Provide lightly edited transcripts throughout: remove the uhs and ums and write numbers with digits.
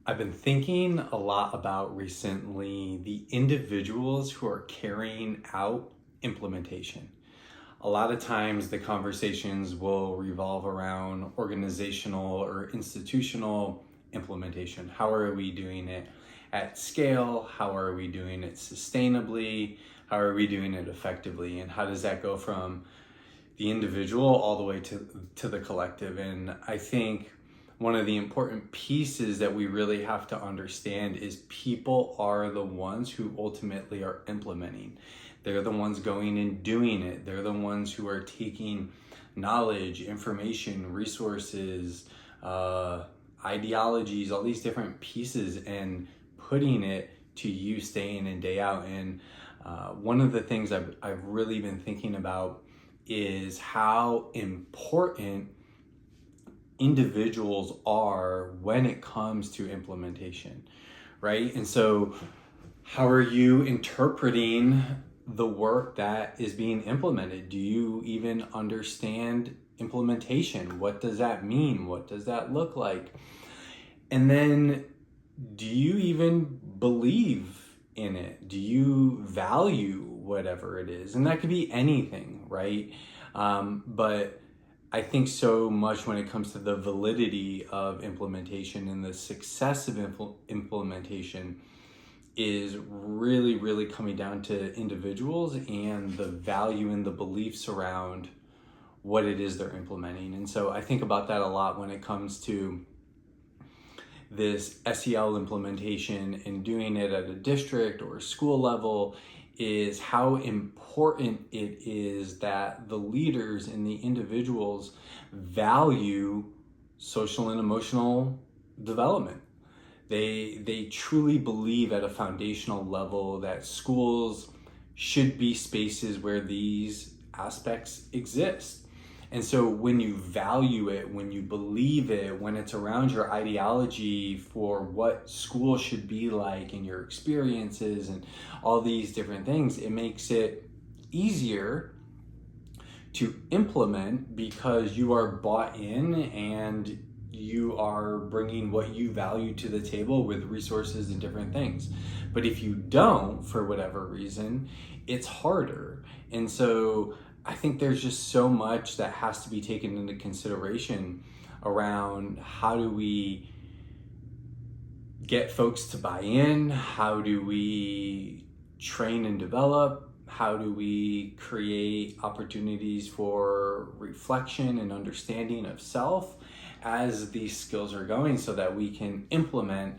I've been thinking a lot about recently the individuals who are carrying out implementation. A lot of times the conversations will revolve around organizational or institutional implementation. How are we doing it at scale? How are we doing it sustainably? How are we doing it effectively? And how does that go from the individual all the way to the collective? And I think one of the important pieces that we really have to understand is people are the ones who ultimately are implementing. They're the ones going and doing it. They're the ones who are taking knowledge, information, resources, ideologies, all these different pieces and putting it to use day in and day out. And one of the things I've really been thinking about is how important individuals are when it comes to implementation, right? And so how are you interpreting the work that is being implemented? Do you even understand implementation? What does that mean? What does that look like? And then do you even believe in it? Do you value whatever it is? And that could be anything, right? But I think so much when it comes to the validity of implementation and the success of implementation is really, really coming down to individuals and the value and the beliefs around what it is they're implementing. And so I think about that a lot when it comes to this SEL implementation and doing it at a district or school level, is how important it is that the leaders and the individuals value social and emotional development. They truly believe at a foundational level that schools should be spaces where these aspects exist. And so when you value it, when you believe it, when it's around your ideology for what school should be like and your experiences and all these different things, it makes it easier to implement because you are bought in and you are bringing what you value to the table with resources and different things. But if you don't, for whatever reason, it's harder. And so I think there's just so much that has to be taken into consideration around how do we get folks to buy in? How do we train and develop? How do we create opportunities for reflection and understanding of self as these skills are going so that we can implement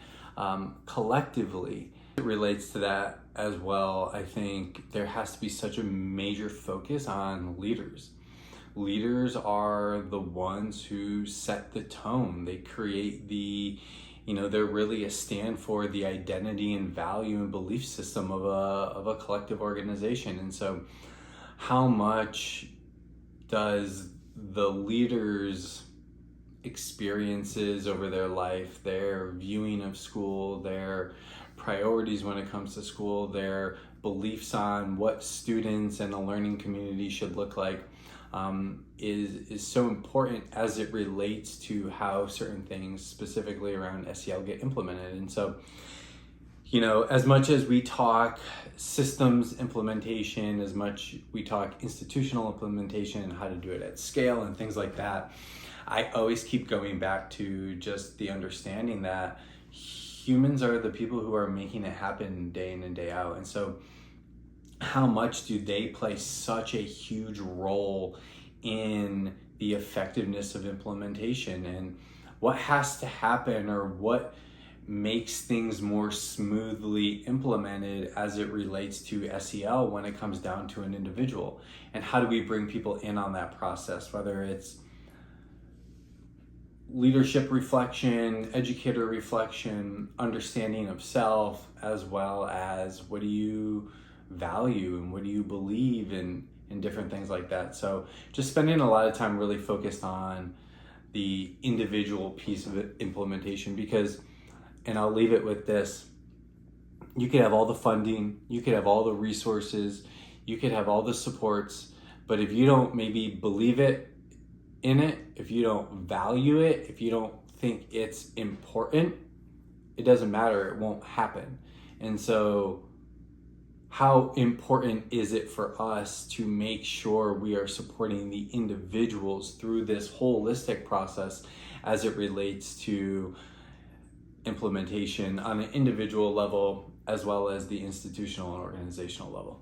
collectively? It relates to that as well. I think there has to be such a major focus on leaders. Leaders are the ones who set the tone. They create they're really a stand for the identity and value and belief system of a collective organization. And so how much does the leaders' experiences over their life, their viewing of school, their priorities when it comes to school, their beliefs on what students and a learning community should look like, is so important as it relates to how certain things specifically around SEL get implemented. And so, as much as we talk systems implementation, as much we talk institutional implementation and how to do it at scale and things like that, I always keep going back to just the understanding that humans are the people who are making it happen day in and day out. And so how much do they play such a huge role in the effectiveness of implementation, and what has to happen or what makes things more smoothly implemented as it relates to SEL when it comes down to an individual? And how do we bring people in on that process, whether it's leadership reflection, educator reflection, understanding of self, as well as what do you value and what do you believe in different things like that. So just spending a lot of time really focused on the individual piece of it, implementation, because, and I'll leave it with this, you could have all the funding, you could have all the resources, you could have all the supports, but if you don't maybe believe it in it, if you don't value it, if you don't think it's important, it doesn't matter, it won't happen. And so how important is it for us to make sure we are supporting the individuals through this holistic process as it relates to implementation on an individual level as well as the institutional and organizational level?